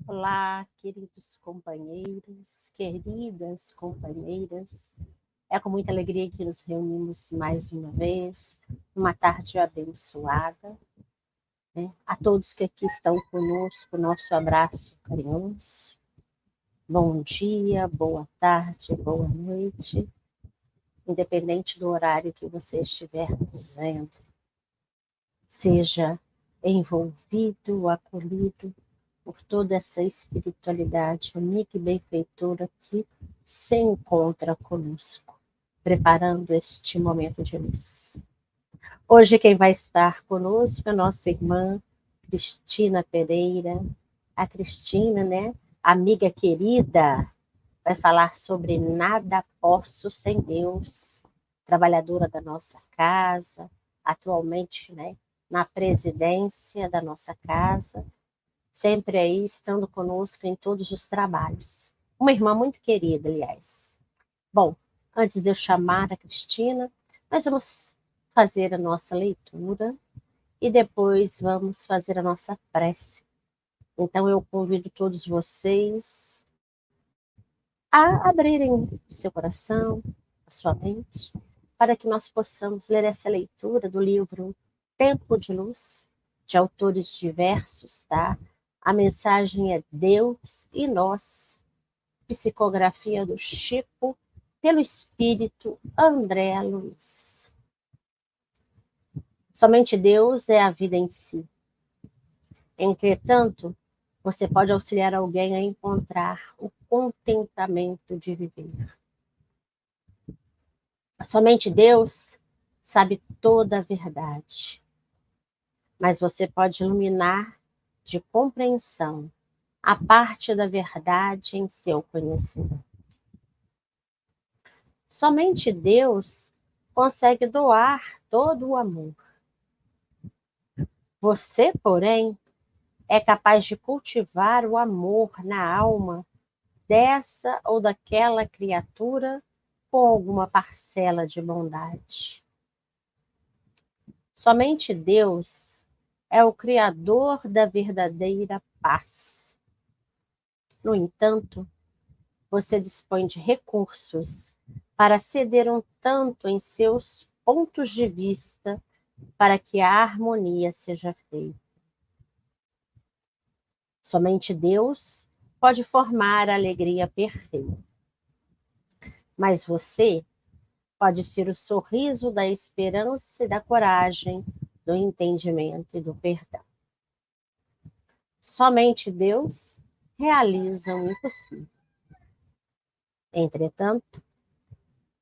Olá, queridos companheiros, queridas companheiras. É com muita alegria que nos reunimos mais uma vez, numa tarde abençoada. Né? A todos que aqui estão conosco, nosso abraço carinhoso. Bom dia, boa tarde, boa noite, independente do horário que você estiver nos vendo. Seja envolvido, acolhido por toda essa espiritualidade única e benfeitora que se encontra conosco, preparando este momento de luz. Hoje quem vai estar conosco é a nossa irmã Cristina Pereira. A Cristina, né, amiga querida, vai falar sobre nada posso sem Deus, trabalhadora da nossa casa, atualmente, né, na presidência da nossa casa, sempre aí estando conosco em todos os trabalhos. Uma irmã muito querida, aliás. Bom, antes de eu chamar a Cristina, nós vamos fazer a nossa leitura e depois vamos fazer a nossa prece. Então eu convido todos vocês a abrirem seu coração, a sua mente, para que nós possamos ler essa leitura do livro Tempo de Luz, de autores diversos, tá? A mensagem é Deus e Nós, psicografia do Chico, pelo espírito André Luiz. Somente Deus é a vida em si. Entretanto, você pode auxiliar alguém a encontrar o contentamento de viver. Somente Deus sabe toda a verdade, mas você pode iluminar de compreensão a parte da verdade em seu conhecimento. Somente Deus consegue doar todo o amor. Você, porém, é capaz de cultivar o amor na alma dessa ou daquela criatura com alguma parcela de bondade. Somente Deus é o criador da verdadeira paz. No entanto, você dispõe de recursos para ceder um tanto em seus pontos de vista para que a harmonia seja feita. Somente Deus pode formar a alegria perfeita. Mas você pode ser o sorriso da esperança e da coragem, do entendimento e do perdão. Somente Deus realiza o impossível. Entretanto,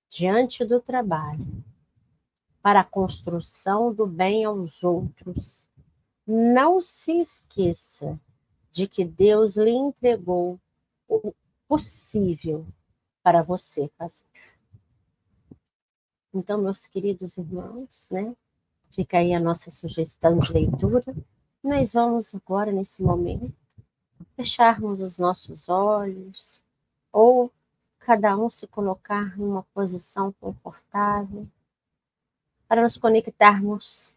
diante do trabalho para a construção do bem aos outros, não se esqueça de que Deus lhe entregou o possível para você fazer. Então, meus queridos irmãos, né? Fica aí a nossa sugestão de leitura. Nós vamos agora, nesse momento, fecharmos os nossos olhos, ou cada um se colocar numa posição confortável, para nos conectarmos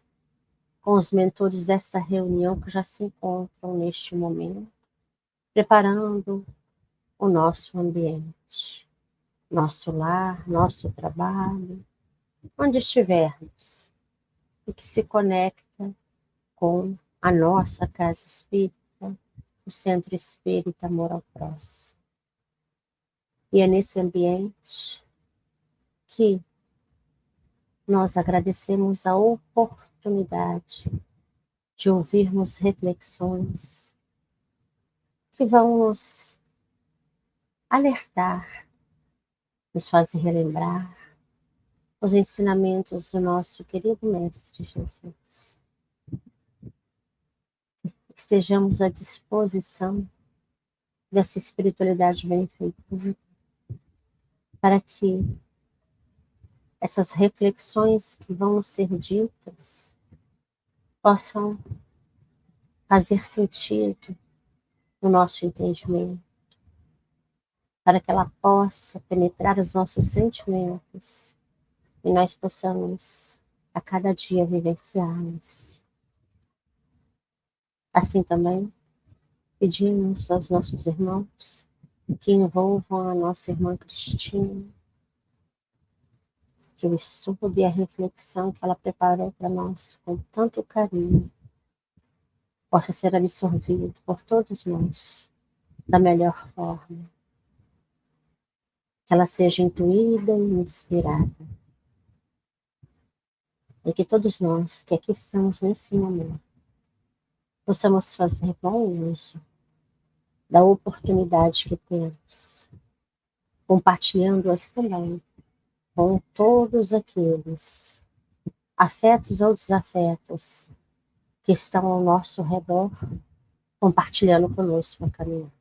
com os mentores dessa reunião que já se encontram neste momento, preparando o nosso ambiente, nosso lar, nosso trabalho, onde estivermos, e que se conecta com a nossa casa espírita, o Centro Espírita Amor ao Próximo. E é nesse ambiente que nós agradecemos a oportunidade de ouvirmos reflexões que vão nos alertar, nos fazer relembrar os ensinamentos do nosso querido Mestre Jesus. Estejamos à disposição dessa espiritualidade benfeitora para que essas reflexões que vão nos ser ditas possam fazer sentido no nosso entendimento, para que ela possa penetrar os nossos sentimentos e nós possamos a cada dia vivenciá-los. Assim também, Pedimos aos nossos irmãos que envolvam a nossa irmã Cristina, que o estudo e a reflexão que ela preparou para nós com tanto carinho possa ser absorvido por todos nós da melhor forma, que ela seja intuída e inspirada, e que todos nós que aqui estamos nesse momento possamos fazer bom uso da oportunidade que temos, compartilhando-as também com todos aqueles, afetos ou desafetos, que estão ao nosso redor, compartilhando conosco a caminhada.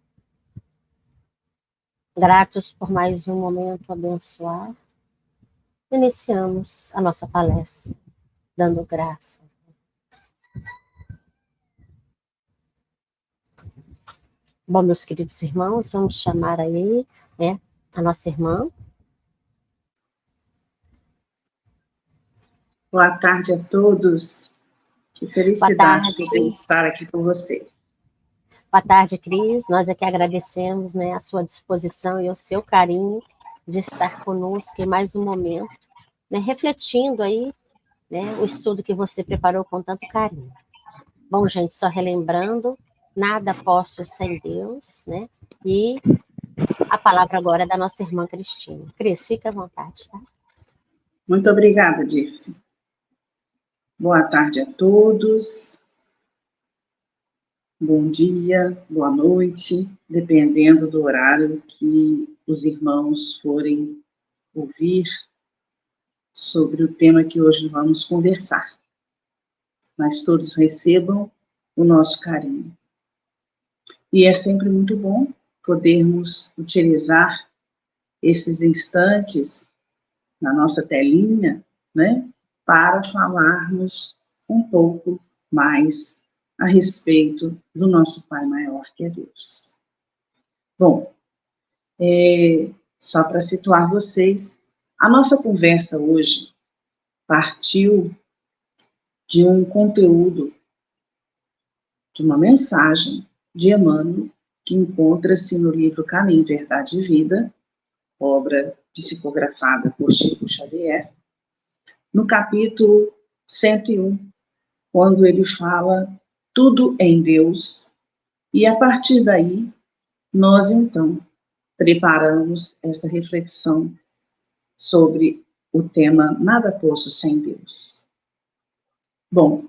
Gratos por mais um momento abençoado, iniciamos a nossa palestra, dando graças. Bom, meus queridos irmãos, vamos chamar aí, né, a nossa irmã. Boa tarde a todos. Que felicidade poder estar aqui com vocês. Boa tarde, Cris. Nós aqui agradecemos, né, a sua disposição e o seu carinho de estar conosco em mais um momento, né, refletindo aí, né, o estudo que você preparou com tanto carinho. Bom, gente, só relembrando, nada posso sem Deus, né? E a palavra agora é da nossa irmã Cristina. Cris, fica à vontade, tá? Muito obrigada, Dirce. Boa tarde a todos. Bom dia, boa noite, dependendo do horário que os irmãos forem ouvir sobre o tema que hoje vamos conversar. Mas todos recebam o nosso carinho. E é sempre muito bom podermos utilizar esses instantes na nossa telinha, né, para falarmos um pouco mais a respeito do nosso Pai maior, que é Deus. Bom, só para situar vocês, a nossa conversa hoje partiu de um conteúdo, de uma mensagem de Emmanuel, que encontra-se no livro Caminho, Verdade e Vida, obra psicografada por Chico Xavier, no capítulo 101, quando ele fala tudo em Deus, e a partir daí, nós então preparamos essa reflexão sobre o tema Nada Posso Sem Deus. Bom,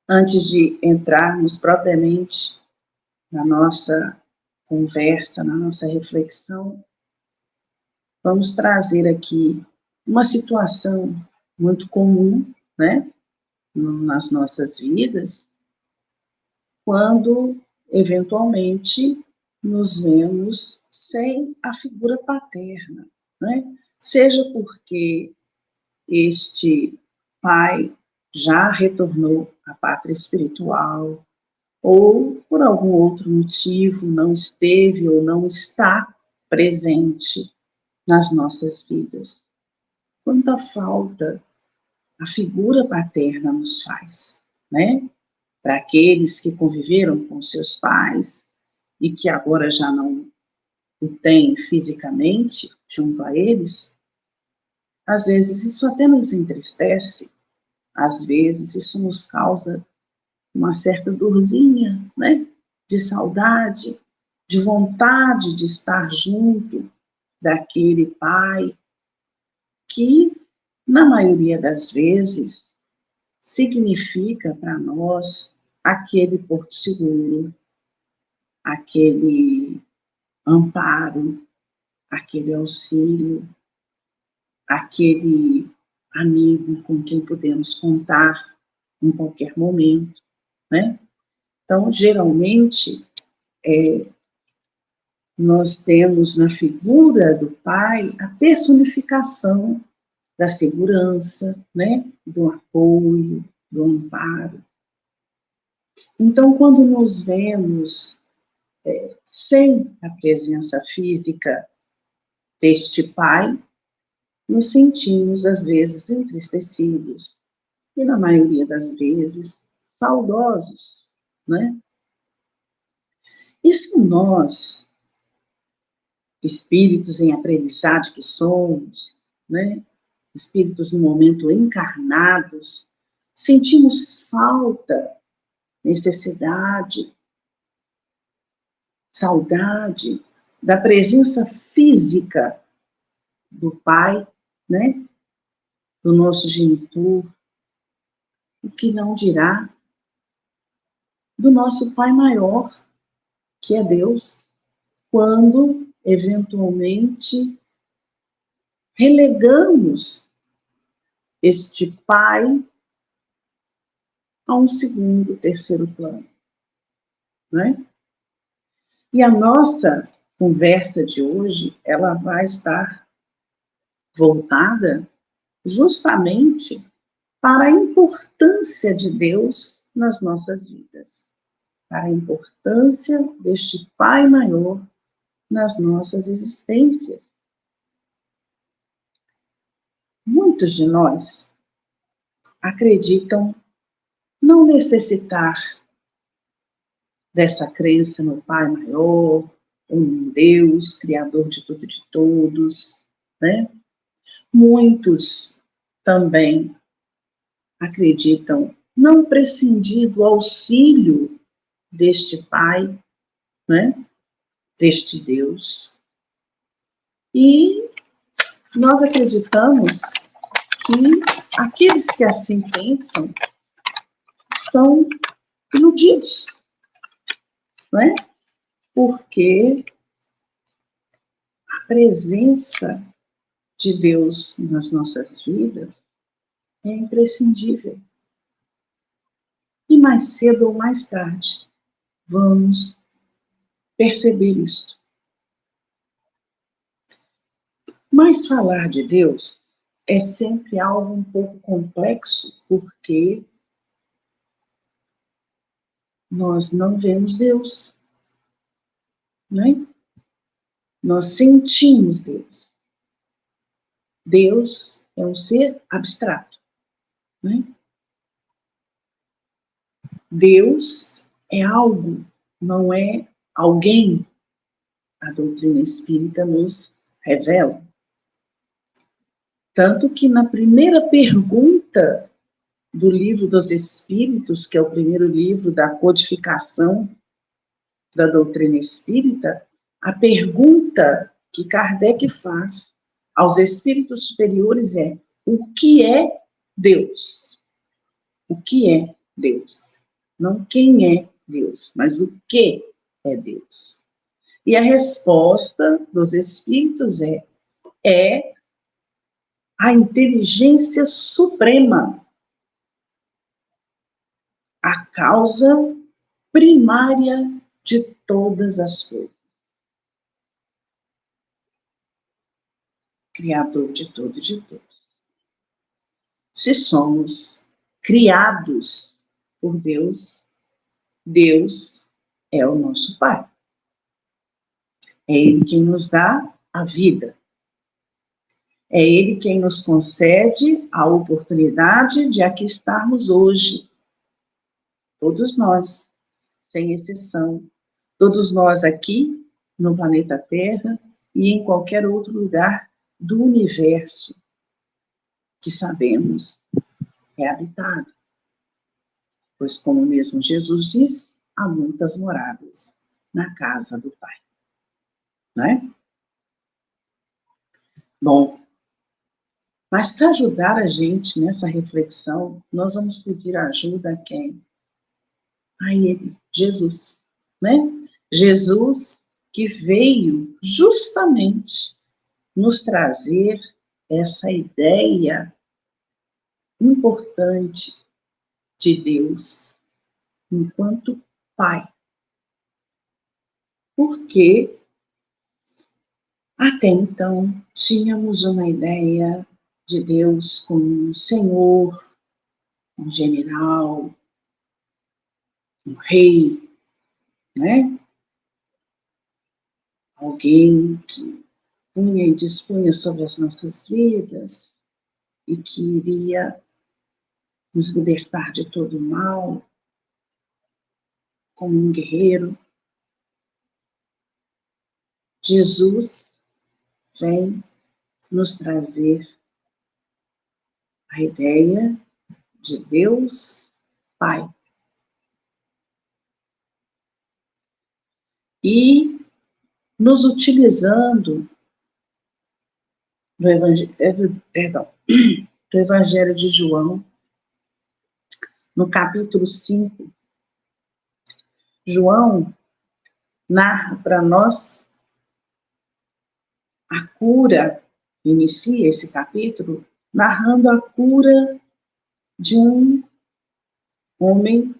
antes de entrarmos propriamente na nossa conversa, na nossa reflexão, vamos trazer aqui uma situação muito comum, né, nas nossas vidas, quando, eventualmente, nos vemos sem a figura paterna, né? Seja porque este pai já retornou à pátria espiritual, ou por algum outro motivo não esteve ou não está presente nas nossas vidas. Quanta falta a figura paterna nos faz, né? Para aqueles que conviveram com seus pais e que agora já não o têm fisicamente junto a eles, às vezes isso até nos entristece, às vezes isso nos causa uma certa dorzinha, né? De saudade, de vontade de estar junto daquele pai que, na maioria das vezes, significa para nós aquele porto seguro, aquele amparo, aquele auxílio, aquele amigo com quem podemos contar em qualquer momento, né? Então, geralmente, nós temos na figura do pai a personificação da segurança, né? Do apoio, do amparo. Então, quando nos vemos sem a presença física deste pai, nos sentimos, às vezes, entristecidos e, na maioria das vezes, saudosos, né? E se nós, espíritos em aprendizado que somos, né? Espíritos no momento encarnados, sentimos falta, necessidade, saudade da presença física do Pai, né? Do nosso genitor, o que não dirá do nosso Pai maior, que é Deus, quando eventualmente relegamos este Pai a um segundo, terceiro plano, né? E a nossa conversa de hoje, ela vai estar voltada justamente para a importância de Deus nas nossas vidas, para a importância deste Pai maior nas nossas existências. Muitos de nós acreditam não necessitar dessa crença no Pai maior, ou em Deus, Criador de tudo e de todos, né? Muitos também acreditam não prescindir do auxílio deste Pai, né? Deste Deus. E nós acreditamos que aqueles que assim pensam estão iludidos, não é? Porque a presença de Deus nas nossas vidas é imprescindível. E mais cedo ou mais tarde vamos perceber isto. Mas falar de Deus é sempre algo um pouco complexo, porque nós não vemos Deus, né? Nós sentimos Deus. Deus é um ser abstrato, né? Deus é algo, não é alguém. A doutrina espírita nos revela. Tanto que na primeira pergunta do Livro dos Espíritos, que é o primeiro livro da codificação da doutrina espírita, a pergunta que Kardec faz aos espíritos superiores é: o que é Deus? O que é Deus? Não quem é Deus, mas o que é Deus. E a resposta dos espíritos é a inteligência suprema, a causa primária de todas as coisas. Criador de tudo e de todos. Se somos criados por Deus, Deus é o nosso Pai. É Ele quem nos dá a vida. É Ele quem nos concede a oportunidade de aqui estarmos hoje. Todos nós, sem exceção. Todos nós aqui, no planeta Terra e em qualquer outro lugar do universo que sabemos é habitado. Pois, como mesmo Jesus disse, há muitas moradas na casa do Pai. Não é? Bom, mas para ajudar a gente nessa reflexão, nós vamos pedir ajuda a quem? A Ele, Jesus, né? Jesus que veio justamente nos trazer essa ideia importante de Deus enquanto Pai. Porque até então tínhamos uma ideia de Deus como um senhor, um general, um rei, né? Alguém que punha e dispunha sobre as nossas vidas e que iria nos libertar de todo o mal, como um guerreiro. Jesus vem nos trazer a ideia de Deus Pai. E nos utilizando do Evangelho de João, no capítulo 5, João narra para nós a cura, inicia esse capítulo narrando a cura de um homem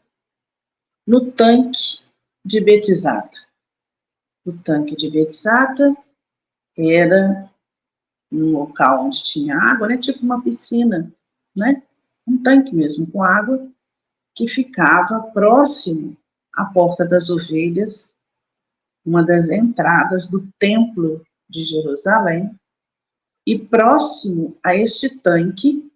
no tanque de Betzata. O tanque de Betzata era um local onde tinha água, né, tipo uma piscina, né, um tanque mesmo com água, que ficava próximo à Porta das Ovelhas, uma das entradas do Templo de Jerusalém, e próximo a este tanque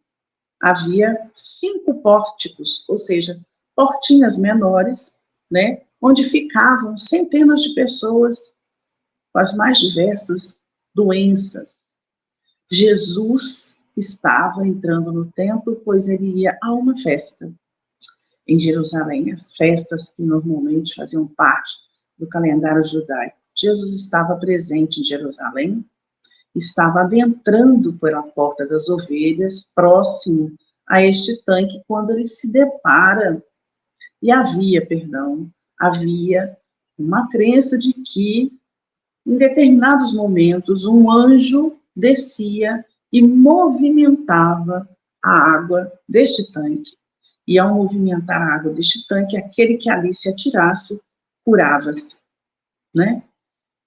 havia 5 pórticos, ou seja, portinhas menores, né, onde ficavam centenas de pessoas com as mais diversas doenças. Jesus estava entrando no templo, pois ele ia a uma festa em Jerusalém, as festas que normalmente faziam parte do calendário judaico. Jesus estava presente em Jerusalém, estava adentrando pela Porta das Ovelhas, próximo a este tanque, quando ele se depara, e havia uma crença de que, em determinados momentos, um anjo descia e movimentava a água deste tanque. E ao movimentar a água deste tanque, aquele que ali se atirasse, curava-se, né?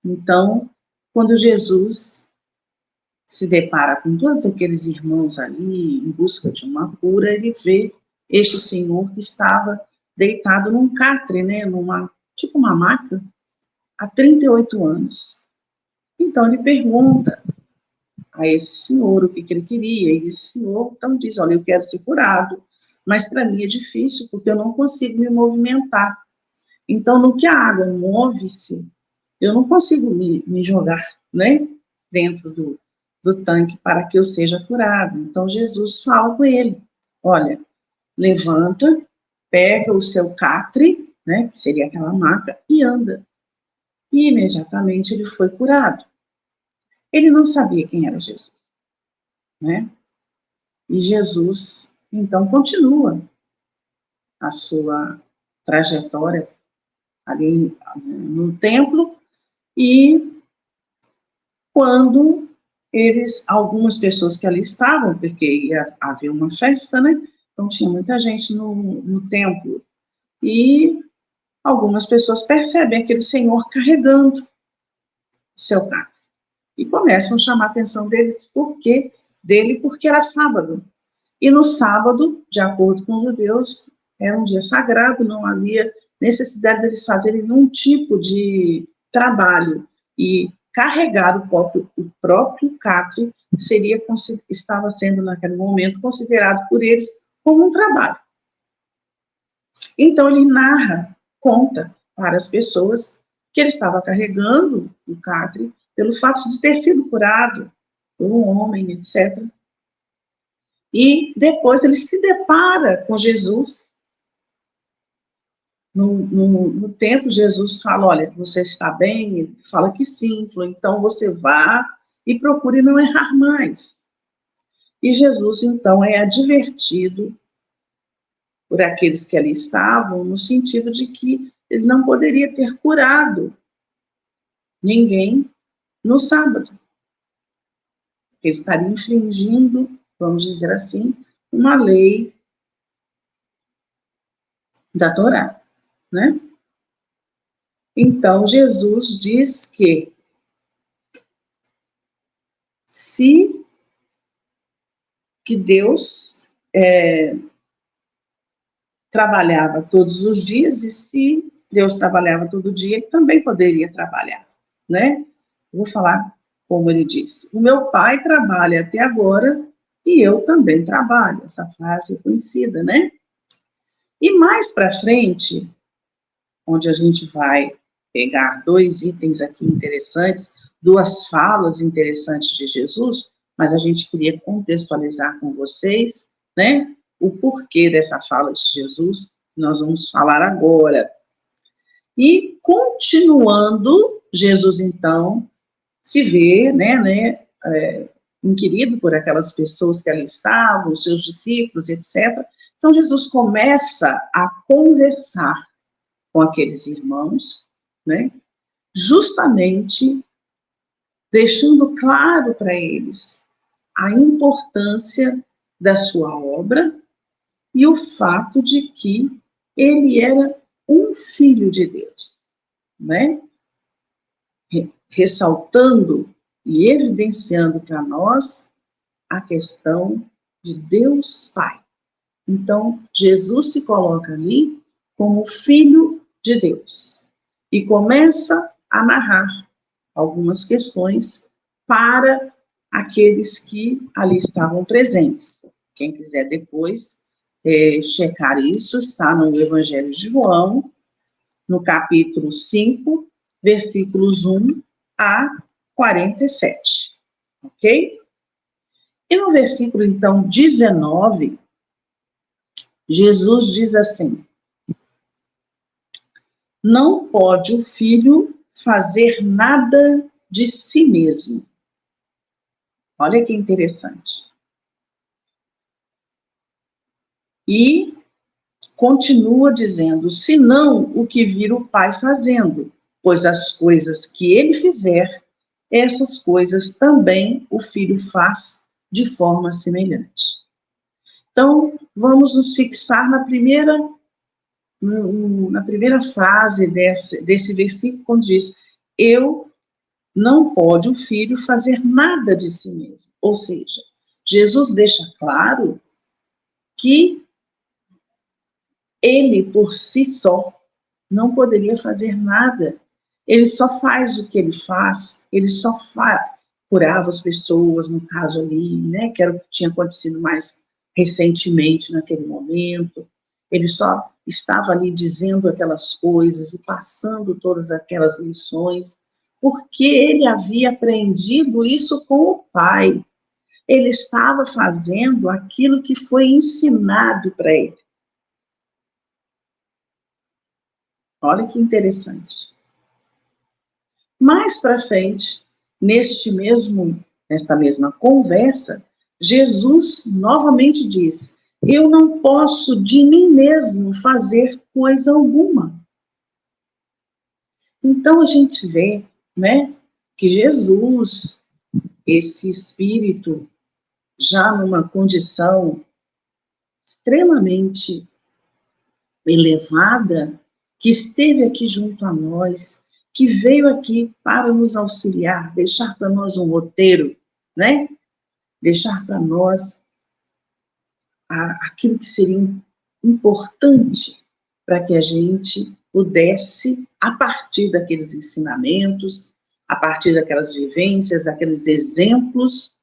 Então, quando Jesus se depara com todos aqueles irmãos ali, em busca de uma cura, ele vê este senhor que estava deitado num catre, né, tipo uma maca, há 38 anos. Então, ele pergunta a esse senhor o que ele queria, e esse senhor então diz, olha, eu quero ser curado, mas para mim é difícil, porque eu não consigo me movimentar. Então, no que a água move-se, eu não consigo me jogar, né, dentro do tanque para que eu seja curado. Então, Jesus fala com ele, olha, levanta, pega o seu catre, né, que seria aquela maca, e anda. E imediatamente ele foi curado. Ele não sabia quem era Jesus, né? E Jesus, então, continua a sua trajetória ali no templo, e quando algumas pessoas que ali estavam, porque ia haver uma festa, né? Então tinha muita gente no templo, e algumas pessoas percebem aquele senhor carregando o seu catre, e começam a chamar a atenção porque era sábado. E no sábado, de acordo com os judeus, era um dia sagrado, não havia necessidade deles fazerem nenhum tipo de trabalho. E carregar o próprio catre estava sendo, naquele momento, considerado por eles como um trabalho. Então, ele conta para as pessoas que ele estava carregando o catre pelo fato de ter sido curado por um homem, etc. E depois ele se depara com Jesus. No tempo, Jesus fala, olha, você está bem? Ele fala que sim. Falou, então você vá e procure não errar mais. E Jesus, então, é advertido por aqueles que ali estavam, no sentido de que ele não poderia ter curado ninguém no sábado. Ele estaria infringindo, vamos dizer assim, uma lei da Torá, né? Então, Jesus diz que que Deus trabalhava todos os dias, e se Deus trabalhava todo dia, ele também poderia trabalhar, né? Vou falar como ele disse. O meu pai trabalha até agora e eu também trabalho. Essa frase é conhecida, né? E mais para frente, onde a gente vai pegar 2 itens aqui interessantes, duas falas interessantes de Jesus, mas a gente queria contextualizar com vocês, né, o porquê dessa fala de Jesus, nós vamos falar agora. E, continuando, Jesus, então, se vê, inquirido por aquelas pessoas que ali estavam, os seus discípulos, etc. Então, Jesus começa a conversar com aqueles irmãos, né, justamente deixando claro para eles a importância da sua obra e o fato de que ele era um filho de Deus, né? Ressaltando e evidenciando para nós a questão de Deus Pai. Então, Jesus se coloca ali como filho de Deus e começa a narrar algumas questões para aqueles que ali estavam presentes. Quem quiser depois checar isso, está no Evangelho de João, no capítulo 5, versículos 1 a 47, ok? E no versículo, então, 19, Jesus diz assim: não pode o filho fazer nada de si mesmo. Olha que interessante. E continua dizendo, senão o que vir o Pai fazendo, pois as coisas que ele fizer, essas coisas também o Filho faz de forma semelhante. Então, vamos nos fixar na primeira frase desse versículo, quando diz, não pode o Filho fazer nada de si mesmo. Ou seja, Jesus deixa claro que ele, por si só, não poderia fazer nada. Ele só faz o que ele faz, ele só curava as pessoas, no caso ali, né, que era o que tinha acontecido mais recentemente naquele momento. Ele só estava ali dizendo aquelas coisas e passando todas aquelas lições, porque ele havia aprendido isso com o Pai. Ele estava fazendo aquilo que foi ensinado para ele. Olha que interessante. Mais para frente, nesta mesma conversa, Jesus novamente diz, eu não posso de mim mesmo fazer coisa alguma. Então a gente vê, né, que Jesus, esse espírito, já numa condição extremamente elevada, que esteve aqui junto a nós, que veio aqui para nos auxiliar, deixar para nós um roteiro, né? Deixar para nós aquilo que seria importante para que a gente pudesse, a partir daqueles ensinamentos, a partir daquelas vivências, daqueles exemplos,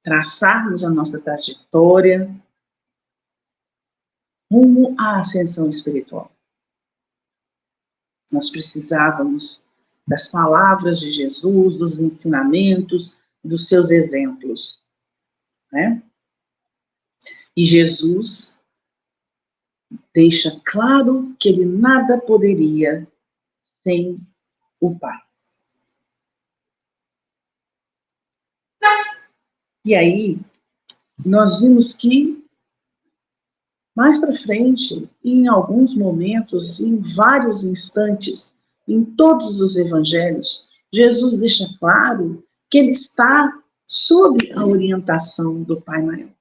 traçarmos a nossa trajetória rumo à ascensão espiritual. Nós precisávamos das palavras de Jesus, dos ensinamentos, dos seus exemplos, né? E Jesus deixa claro que ele nada poderia sem o Pai. E aí, nós vimos que, mais para frente, em alguns momentos, em vários instantes, em todos os evangelhos, Jesus deixa claro que ele está sob a orientação do Pai Maior.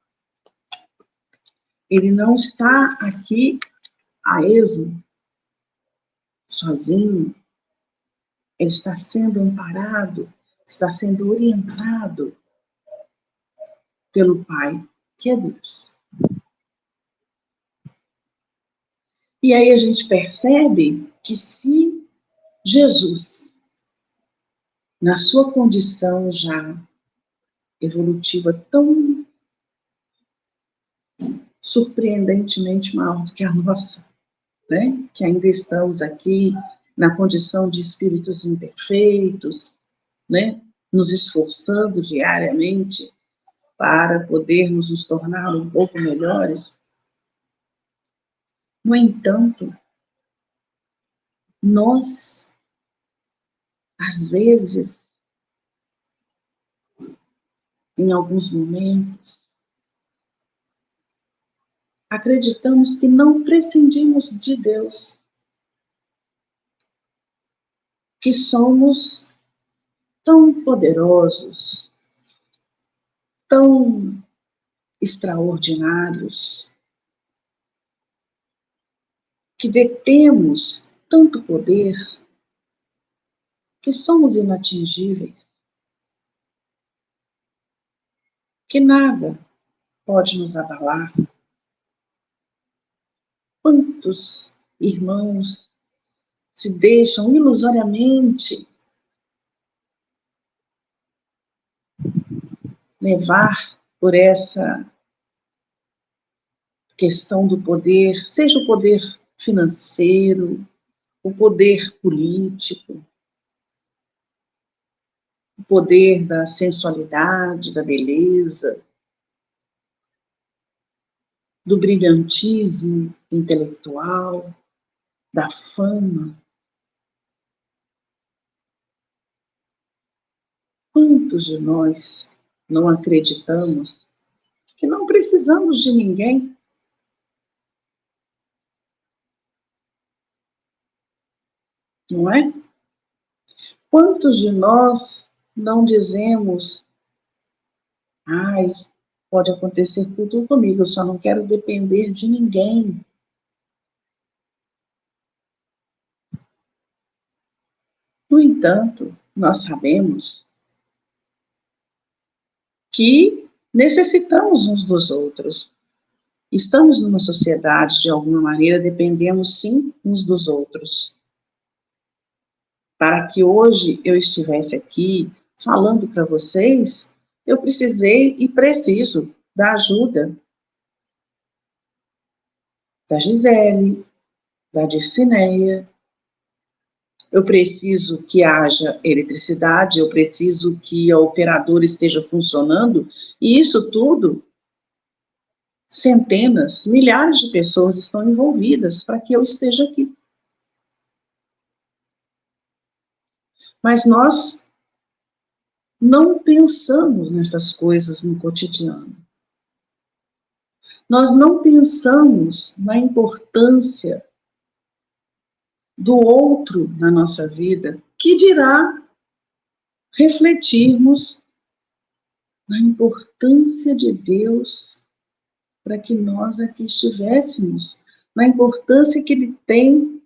Ele não está aqui a esmo, sozinho. Ele está sendo amparado, está sendo orientado pelo Pai, que é Deus. E aí a gente percebe que se Jesus, na sua condição já evolutiva tão surpreendentemente maior do que a nossa, né? Que ainda estamos aqui na condição de espíritos imperfeitos, né? Nos esforçando diariamente para podermos nos tornar um pouco melhores. No entanto, nós, às vezes, em alguns momentos, acreditamos que não prescindimos de Deus, que somos tão poderosos, tão extraordinários, que detemos tanto poder, que somos inatingíveis, que nada pode nos abalar. Quantos irmãos se deixam ilusoriamente levar por essa questão do poder, seja o poder financeiro, o poder político, o poder da sensualidade, da beleza, do brilhantismo intelectual, da fama. Quantos de nós não acreditamos que não precisamos de ninguém? Não é? Quantos de nós não dizemos, ai, pode acontecer tudo comigo, eu só não quero depender de ninguém. No entanto, nós sabemos que necessitamos uns dos outros. Estamos numa sociedade, de alguma maneira, dependemos sim uns dos outros. Para que hoje eu estivesse aqui falando para vocês, eu precisei e preciso da ajuda da Gisele, da Dircineia. Eu preciso que haja eletricidade, eu preciso que a operadora esteja funcionando, e isso tudo, centenas, milhares de pessoas estão envolvidas para que eu esteja aqui. Mas nós não pensamos nessas coisas no cotidiano. Nós não pensamos na importância do outro na nossa vida, que dirá refletirmos na importância de Deus para que nós aqui estivéssemos, na importância que Ele tem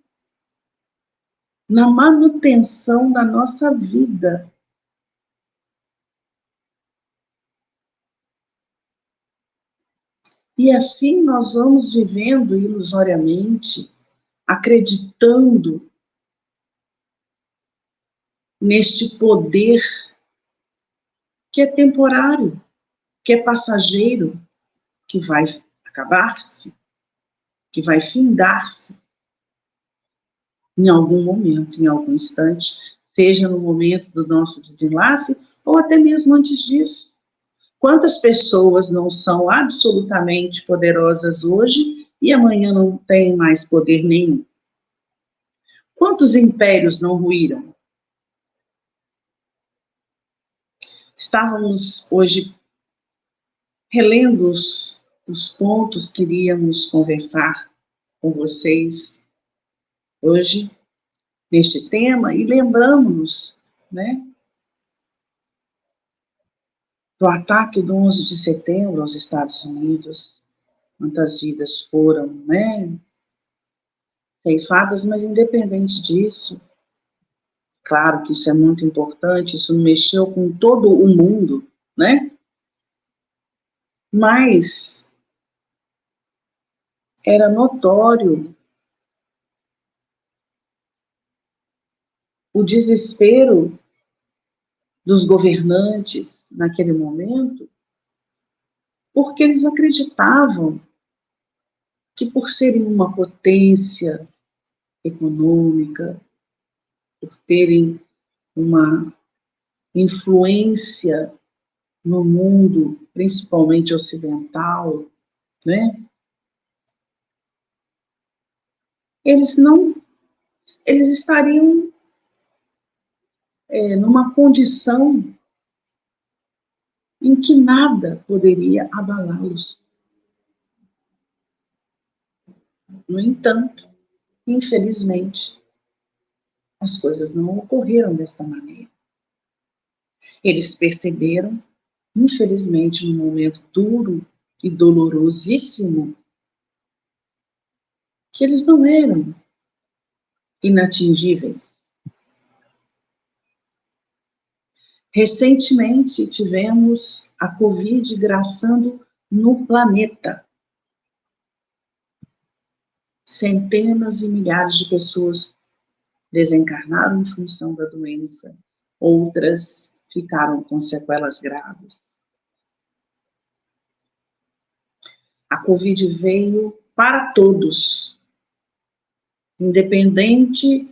na manutenção da nossa vida. E assim nós vamos vivendo ilusoriamente, acreditando neste poder que é temporário, que é passageiro, que vai acabar-se, que vai findar-se em algum momento, em algum instante, seja no momento do nosso desenlace ou até mesmo antes disso. Quantas pessoas não são absolutamente poderosas hoje e amanhã não têm mais poder nenhum? Quantos impérios não ruíram? Estávamos hoje relendo os pontos que iríamos conversar com vocês hoje, neste tema, e lembramos, né, do ataque do 11 de setembro aos Estados Unidos, quantas vidas foram, né, ceifadas, mas independente disso, claro que isso é muito importante, isso mexeu com todo o mundo, né, mas era notório o desespero dos governantes naquele momento, porque eles acreditavam que por serem uma potência econômica, por terem uma influência no mundo, principalmente ocidental, né? Eles estariam numa condição em que nada poderia abalá-los. No entanto, infelizmente, as coisas não ocorreram desta maneira. Eles perceberam, infelizmente, num momento duro e dolorosíssimo, que eles não eram inatingíveis. Recentemente, tivemos a Covid graçando no planeta. Centenas e milhares de pessoas desencarnaram em função da doença, outras ficaram com sequelas graves. A Covid veio para todos, independente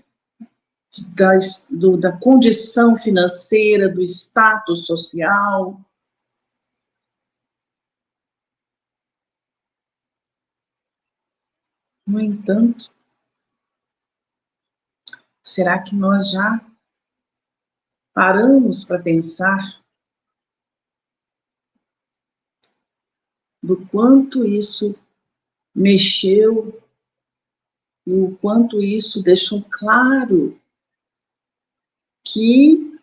da condição financeira, do status social. No entanto, será que nós já paramos para pensar do quanto isso mexeu e o quanto isso deixou claro que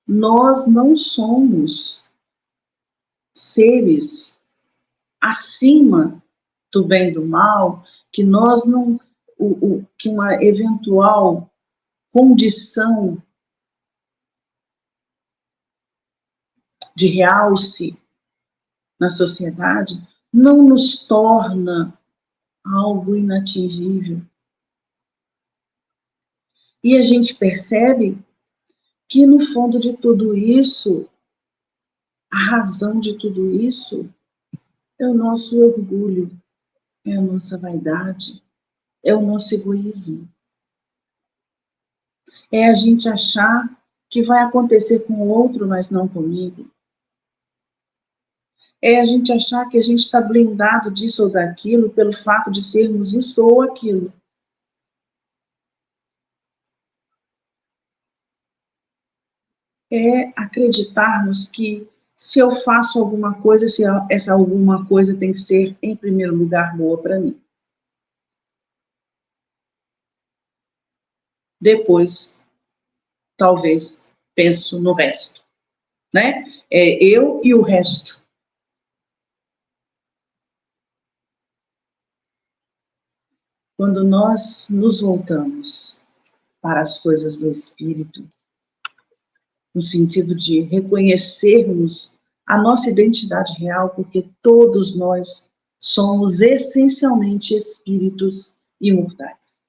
nós não somos seres acima do bem e do mal, que nós não, que uma eventual condição de realce na sociedade não nos torna algo inatingível. E a gente percebe que no fundo de tudo isso, a razão de tudo isso é o nosso orgulho, é a nossa vaidade, é o nosso egoísmo. É a gente achar que vai acontecer com o outro, mas não comigo. É a gente achar que a gente está blindado disso ou daquilo pelo fato de sermos isso ou aquilo. É acreditarmos que se eu faço alguma coisa, se essa alguma coisa tem que ser, em primeiro lugar, boa para mim. Depois, talvez, penso no resto, né? É eu e o resto. Quando nós nos voltamos para as coisas do Espírito, no sentido de reconhecermos a nossa identidade real, porque todos nós somos essencialmente espíritos imortais,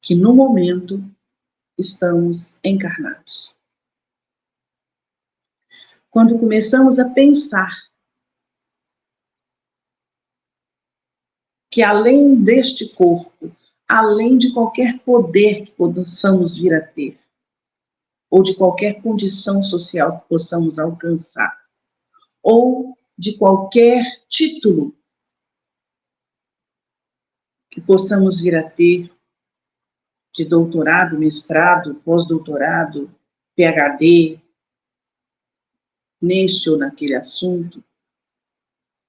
que no momento estamos encarnados. Quando começamos a pensar que além deste corpo, além de qualquer poder que possamos vir a ter, ou de qualquer condição social que possamos alcançar, ou de qualquer título que possamos vir a ter, de doutorado, mestrado, pós-doutorado, PhD, neste ou naquele assunto,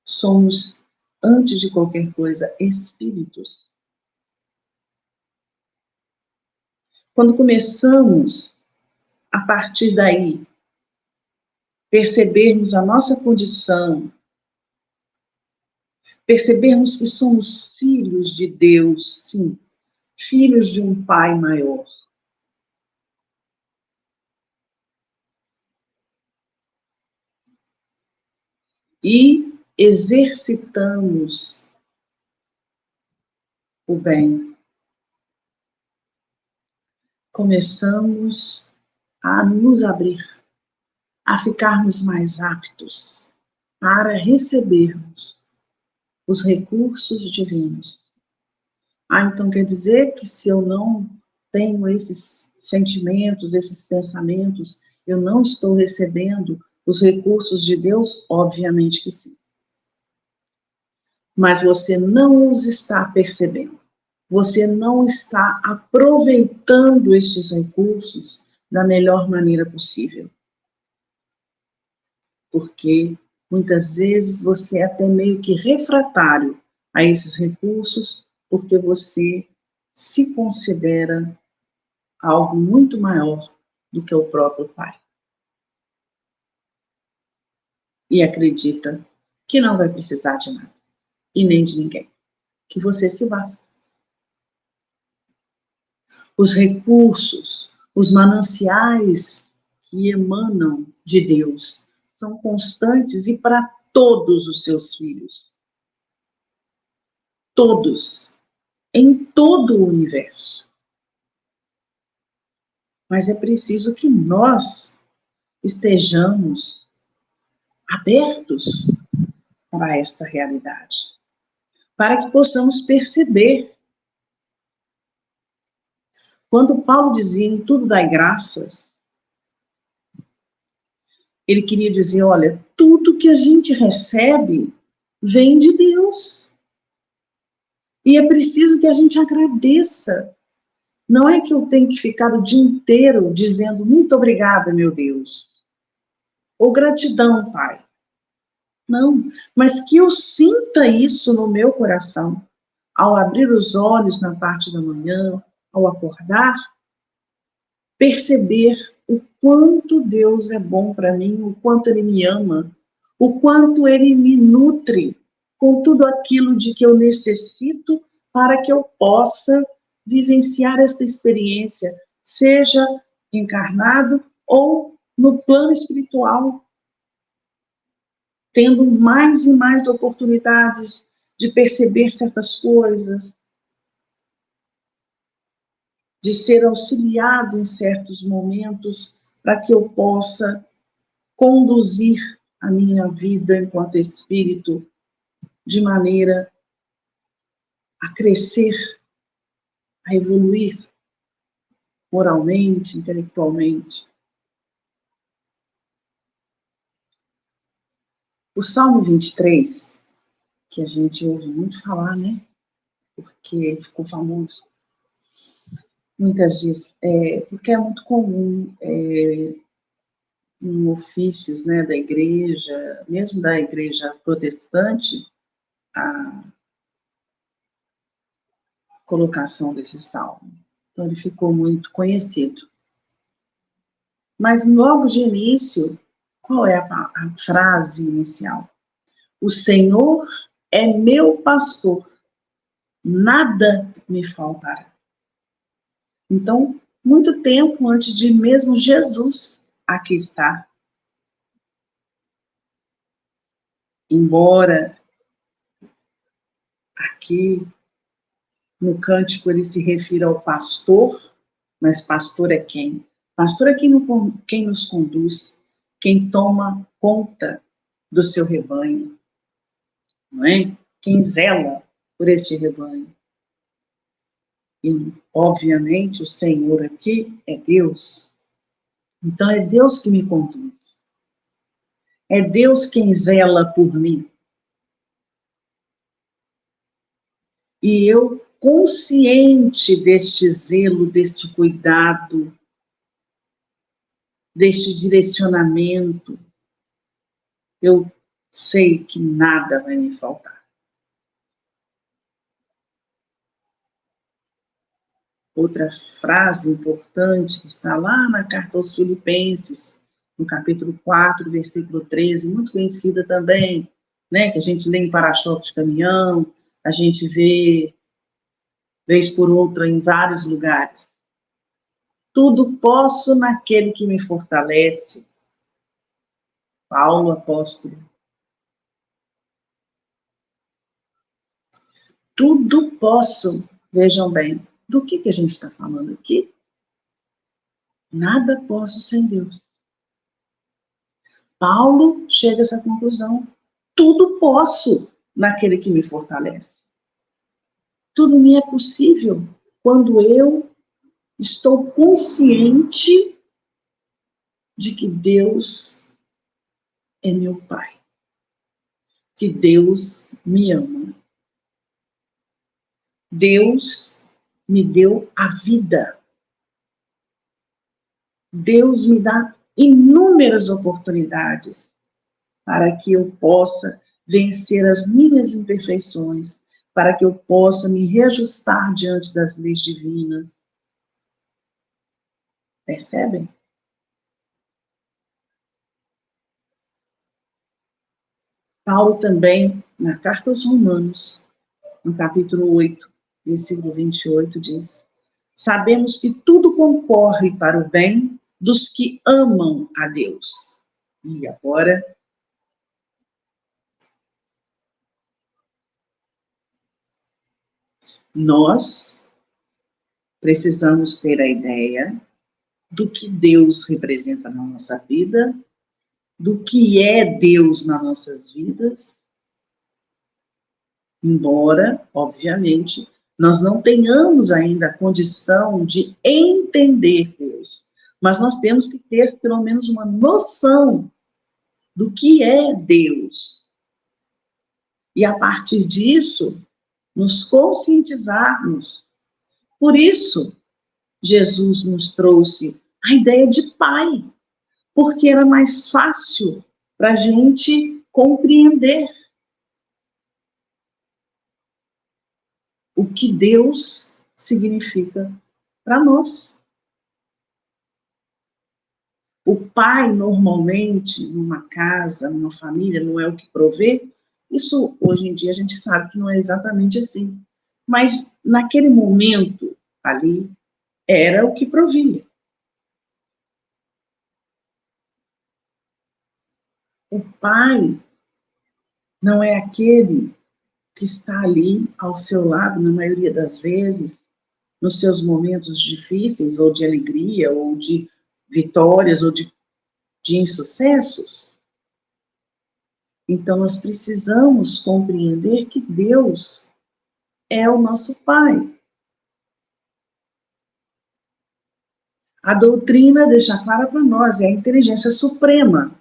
somos, antes de qualquer coisa, espíritos. Quando começamos, a partir daí, percebermos a nossa condição, percebermos que somos filhos de Deus, sim, filhos de um Pai maior. E exercitamos o bem. Começamos a nos abrir, a ficarmos mais aptos para recebermos os recursos divinos. Então quer dizer que se eu não tenho esses sentimentos, esses pensamentos, eu não estou recebendo os recursos de Deus? Obviamente que sim. Mas você não os está percebendo. Você não está aproveitando estes recursos da melhor maneira possível. Porque muitas vezes você é até meio que refratário a esses recursos, porque você se considera algo muito maior do que o próprio Pai. E acredita que não vai precisar de nada, e nem de ninguém, que você se basta. Os recursos, os mananciais que emanam de Deus são constantes e para todos os seus filhos. Todos, em todo o universo. Mas é preciso que nós estejamos abertos para esta realidade, para que possamos perceber. Quando Paulo dizia em tudo dai graças, ele queria dizer, olha, tudo que a gente recebe vem de Deus. E é preciso que a gente agradeça. Não é que eu tenho que ficar o dia inteiro dizendo muito obrigada, meu Deus. Ou gratidão, Pai. Não, mas que eu sinta isso no meu coração. Ao abrir os olhos na parte da manhã, ao acordar, perceber o quanto Deus é bom para mim, o quanto Ele me ama, o quanto Ele me nutre com tudo aquilo de que eu necessito para que eu possa vivenciar esta experiência, seja encarnado ou no plano espiritual, tendo mais e mais oportunidades de perceber certas coisas, de ser auxiliado em certos momentos, para que eu possa conduzir a minha vida enquanto espírito de maneira a crescer, a evoluir moralmente, intelectualmente. O Salmo 23, que a gente ouve muito falar, né? Porque ficou famoso. Muitas vezes, porque é muito comum em ofícios, né, da igreja, mesmo da igreja protestante, a colocação desse salmo. Então ele ficou muito conhecido. Mas logo de início, qual é a frase inicial? O Senhor é meu pastor, nada me faltará. Então, muito tempo antes de mesmo Jesus aqui estar. Embora aqui no cântico ele se refira ao pastor, mas pastor é quem? Pastor é quem nos conduz, quem toma conta do seu rebanho, não é? Quem zela por este rebanho. E, obviamente, o Senhor aqui é Deus. Então, é Deus que me conduz. É Deus quem zela por mim. E eu, consciente deste zelo, deste cuidado, deste direcionamento, eu sei que nada vai me faltar. Outra frase importante que está lá na carta aos Filipenses, no capítulo 4, versículo 13, muito conhecida também, né, que a gente lê em para-choque de caminhão, a gente vê, vez por outra, em vários lugares. Tudo posso naquele que me fortalece. Paulo, apóstolo. Tudo posso. Vejam bem, do que a gente está falando aqui? Nada posso sem Deus. Paulo chega a essa conclusão. Tudo posso naquele que me fortalece. Tudo me é possível quando eu estou consciente de que Deus é meu Pai, que Deus me ama. Deus me deu a vida. Deus me dá inúmeras oportunidades para que eu possa vencer as minhas imperfeições, para que eu possa me reajustar diante das leis divinas. Percebem? Paulo também, na carta aos Romanos, no capítulo 8, versículo 28, diz: sabemos que tudo concorre para o bem dos que amam a Deus. E agora, nós precisamos ter a ideia do que Deus representa na nossa vida, do que é Deus nas nossas vidas, embora, obviamente, nós não tenhamos ainda a condição de entender Deus, mas nós temos que ter pelo menos uma noção do que é Deus. E a partir disso, nos conscientizarmos. Por isso, Jesus nos trouxe a ideia de Pai, porque era mais fácil para a gente compreender o que Deus significa para nós. O pai, normalmente, numa casa, numa família, não é o que provê. Isso, hoje em dia, a gente sabe que não é exatamente assim. Mas, naquele momento ali, era o que provia. O pai não é aquele que está ali ao seu lado, na maioria das vezes, nos seus momentos difíceis, ou de alegria, ou de vitórias, ou de insucessos. Então, nós precisamos compreender que Deus é o nosso Pai. A doutrina deixa clara para nós, é a inteligência suprema.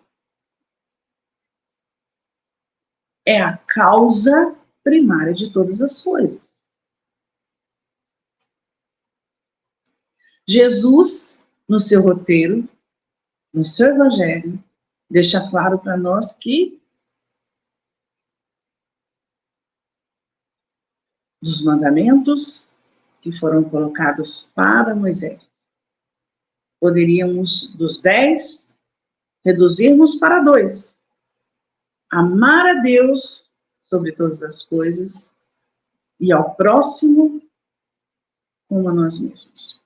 É a causa primária de todas as coisas. Jesus, no seu roteiro, no seu evangelho, deixa claro para nós que dos mandamentos que foram colocados para Moisés, poderíamos, dos 10, reduzirmos para 2. Amar a Deus sobre todas as coisas e ao próximo como a nós mesmos.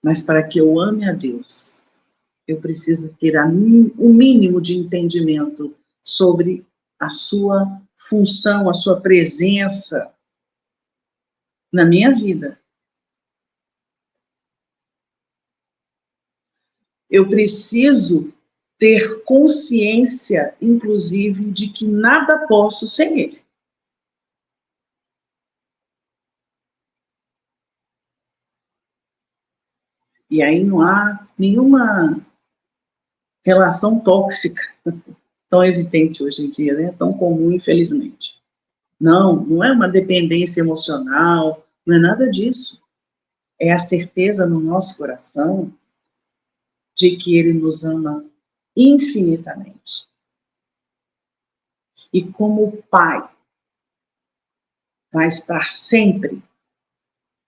Mas para que eu ame a Deus, eu preciso ter o mínimo de entendimento sobre a sua função, a sua presença na minha vida. Eu preciso ter consciência, inclusive, de que nada posso sem Ele. E aí não há nenhuma relação tóxica tão evidente hoje em dia, né? Tão comum, infelizmente. Não é uma dependência emocional, não é nada disso. É a certeza no nosso coração de que Ele nos ama infinitamente. E como Pai, vai estar sempre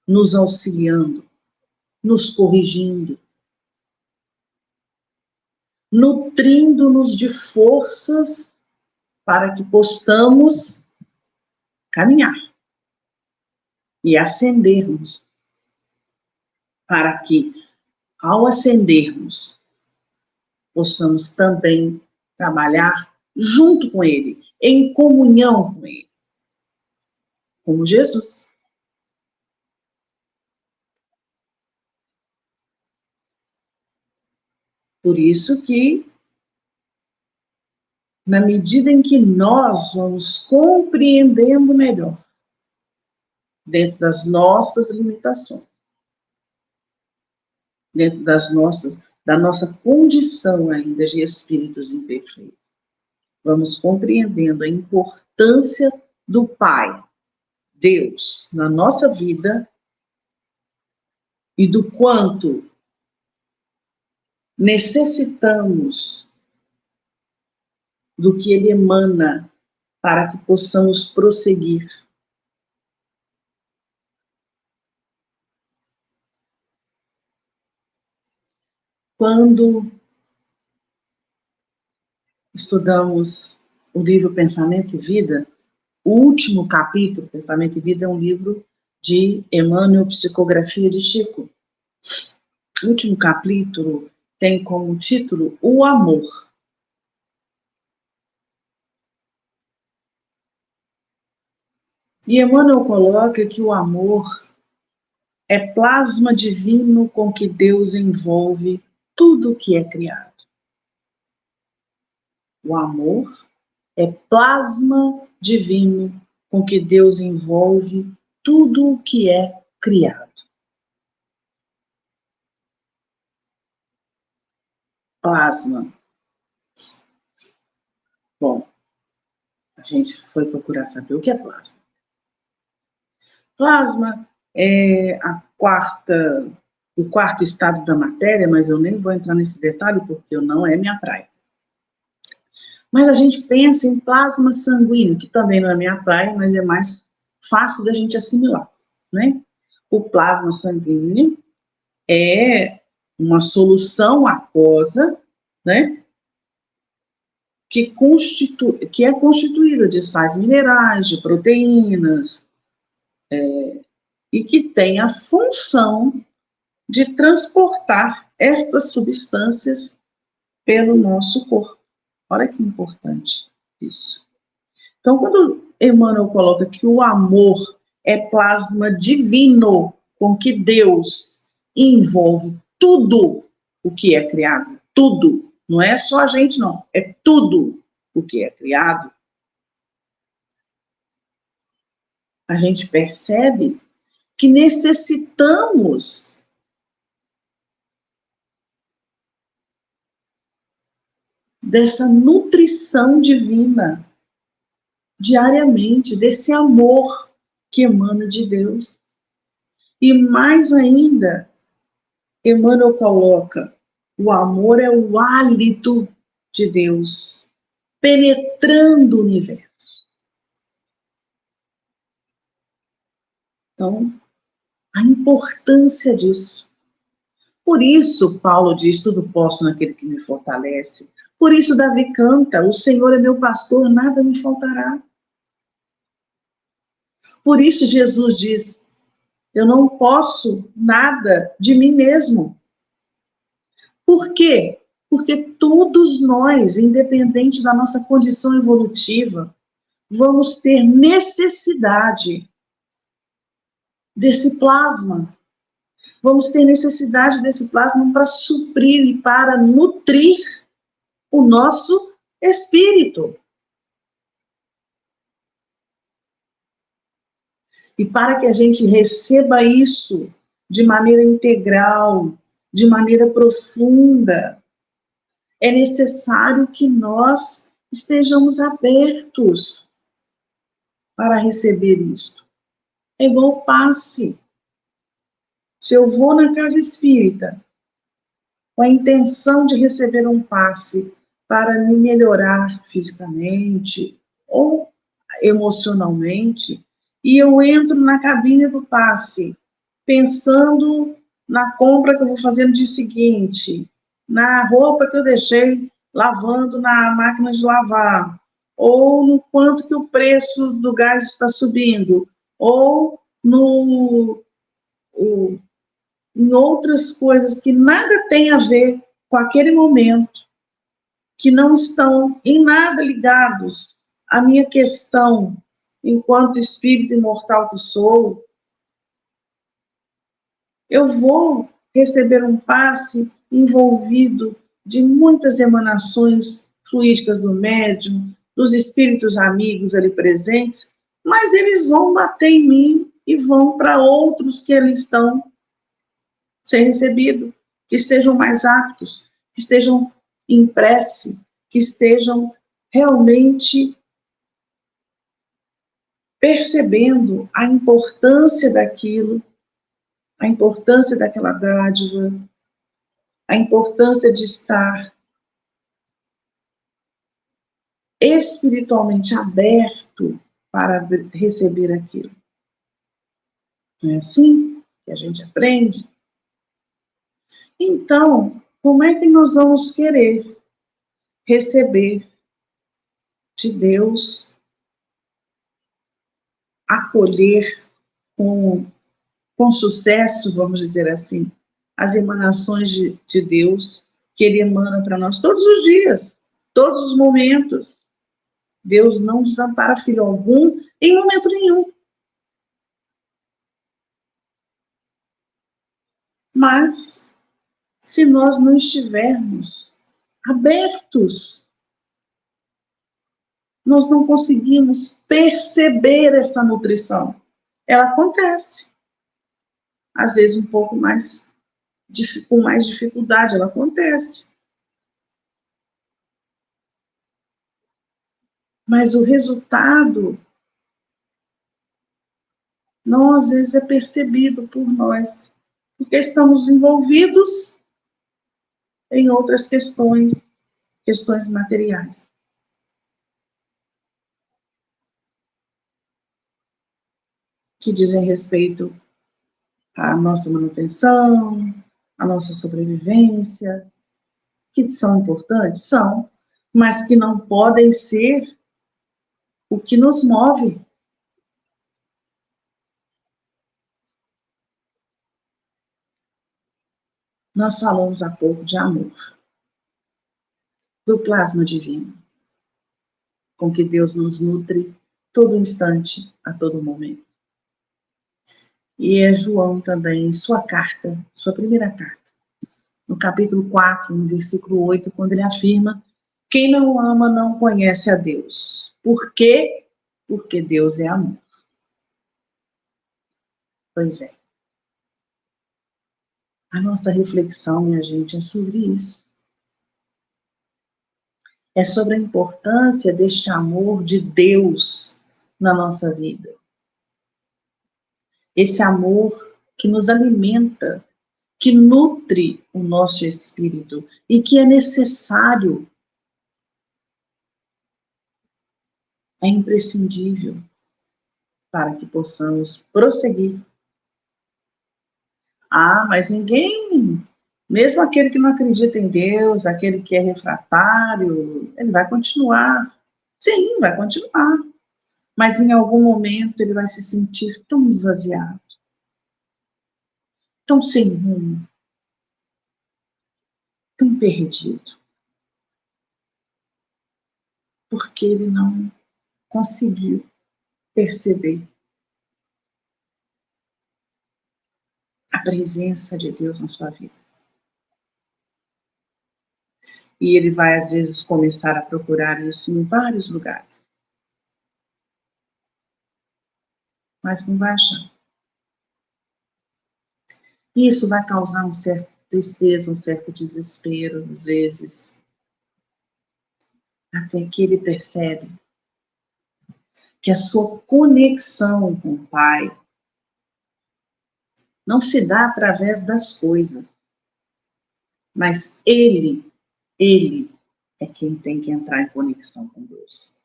nos auxiliando, nos corrigindo, nutrindo-nos de forças para que possamos caminhar e ascendermos, para que, ao ascendermos, possamos também trabalhar junto com Ele, em comunhão com Ele, como Jesus. Por isso que, na medida em que nós vamos compreendendo melhor dentro das nossas limitações, dentro da nossa condição ainda de espíritos imperfeitos. Vamos compreendendo a importância do Pai, Deus, na nossa vida e do quanto necessitamos do que Ele emana para que possamos prosseguir. Quando estudamos o livro Pensamento e Vida, o último capítulo, Pensamento e Vida, é um livro de Emmanuel, Psicografia de Chico. O último capítulo tem como título O Amor. E Emmanuel coloca que o amor é plasma divino com que Deus envolve tudo o que é criado. O amor é plasma divino com que Deus envolve tudo o que é criado. Plasma. Bom, a gente foi procurar saber o que é plasma. Plasma é o quarto estado da matéria, mas eu nem vou entrar nesse detalhe porque não é minha praia. Mas a gente pensa em plasma sanguíneo, que também não é minha praia, mas é mais fácil da gente assimilar, né? O plasma sanguíneo é uma solução aquosa, né? Que é constituída de sais minerais, de proteínas, e que tem a função de transportar estas substâncias pelo nosso corpo. Olha que importante isso. Então, quando Emmanuel coloca que o amor é plasma divino com que Deus envolve tudo o que é criado, tudo, não é só a gente não, é tudo o que é criado, a gente percebe que necessitamos dessa nutrição divina diariamente, desse amor que emana de Deus. E mais ainda, Emmanuel coloca, o amor é o hálito de Deus, penetrando o universo. Então, a importância disso. Por isso, Paulo diz, tudo posso naquele que me fortalece. Por isso, Davi canta, o Senhor é meu pastor, nada me faltará. Por isso, Jesus diz, eu não posso nada de mim mesmo. Por quê? Porque todos nós, independente da nossa condição evolutiva, vamos ter necessidade desse plasma. Vamos ter necessidade desse plasma para suprir e para nutrir o nosso espírito. E para que a gente receba isso de maneira integral, de maneira profunda, é necessário que nós estejamos abertos para receber isto. É igual passe. Se eu vou na casa espírita com a intenção de receber um passe para me melhorar fisicamente ou emocionalmente, e eu entro na cabine do passe pensando na compra que eu vou fazer no dia seguinte, na roupa que eu deixei lavando na máquina de lavar, ou no quanto que o preço do gás está subindo, ou em outras coisas que nada tem a ver com aquele momento, que não estão em nada ligados à minha questão enquanto espírito imortal que sou, eu vou receber um passe envolvido de muitas emanações fluídicas do médium, dos espíritos amigos ali presentes, mas eles vão bater em mim e vão para outros que ali estão sem recebido, que estejam mais aptos, que estejam em prece, que estejam realmente percebendo a importância daquilo, a importância daquela dádiva, a importância de estar espiritualmente aberto para receber aquilo. Não é assim que a gente aprende? Então, como é que nós vamos querer receber de Deus, acolher com sucesso, vamos dizer assim, as emanações de Deus que Ele emana para nós todos os dias, todos os momentos? Deus não desampara filho algum em momento nenhum. Mas, se nós não estivermos abertos, nós não conseguimos perceber essa nutrição. Ela acontece. Às vezes um pouco mais, com mais dificuldade, ela acontece. Mas o resultado, não às vezes é percebido por nós, porque estamos envolvidos em outras questões materiais, que dizem respeito à nossa manutenção, à nossa sobrevivência, que são importantes? São, mas que não podem ser o que nos move. Nós falamos há pouco de amor, do plasma divino, com que Deus nos nutre todo instante, a todo momento. E é João também, sua carta, sua primeira carta, no capítulo 4, no versículo 8, quando ele afirma: quem não ama não conhece a Deus. Por quê? Porque Deus é amor. Pois é. A nossa reflexão, minha gente, é sobre isso. É sobre a importância deste amor de Deus na nossa vida. Esse amor que nos alimenta, que nutre o nosso espírito e que é necessário, é imprescindível para que possamos prosseguir. Ah, mas ninguém, mesmo aquele que não acredita em Deus, aquele que é refratário, ele vai continuar. Sim, vai continuar. Mas em algum momento ele vai se sentir tão esvaziado, tão sem rumo, tão perdido, porque ele não conseguiu perceber a presença de Deus na sua vida. E ele vai, às vezes, começar a procurar isso em vários lugares. Mas não vai achar. E isso vai causar um certo tristeza, um certo desespero, às vezes. Até que ele percebe que a sua conexão com o Pai não se dá através das coisas, mas ele é quem tem que entrar em conexão com Deus.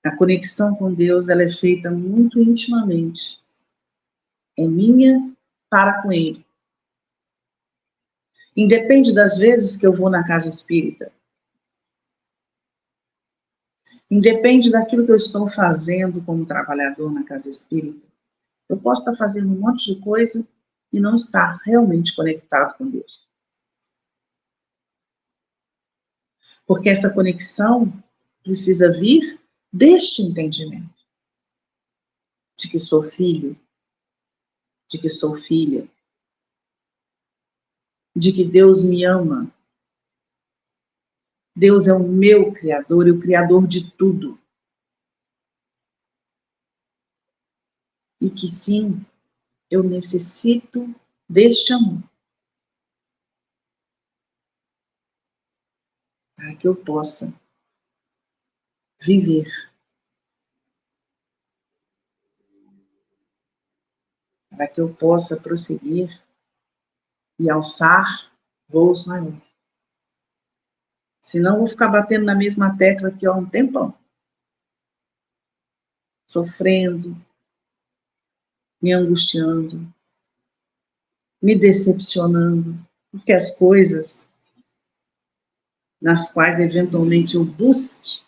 A conexão com Deus, ela é feita muito intimamente. É minha para com Ele. Independe das vezes que eu vou na casa espírita. Independe daquilo que eu estou fazendo como trabalhador na casa espírita. Eu posso estar fazendo um monte de coisa e não estar realmente conectado com Deus. Porque essa conexão precisa vir deste entendimento. De que sou filho, de que sou filha, de que Deus me ama. Deus é o meu Criador e o Criador de tudo. e que sim, eu necessito deste amor para que eu possa viver, para que eu possa prosseguir e alçar voos maiores. Senão eu vou ficar batendo na mesma tecla aqui há um tempão, sofrendo, me angustiando, me decepcionando, porque as coisas nas quais eventualmente eu busque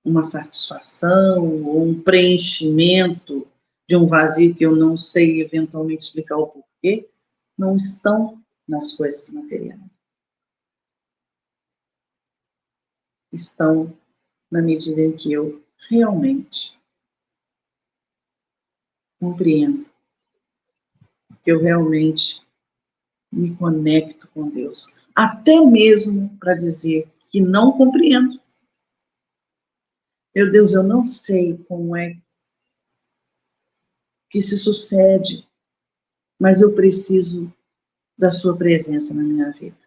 uma satisfação ou um preenchimento de um vazio que eu não sei eventualmente explicar o porquê, não estão nas coisas materiais. Estão na medida em que eu realmente compreendo, que eu realmente me conecto com Deus. Até mesmo para dizer que não compreendo. Meu Deus, eu não sei como é que isso sucede, mas eu preciso da sua presença na minha vida.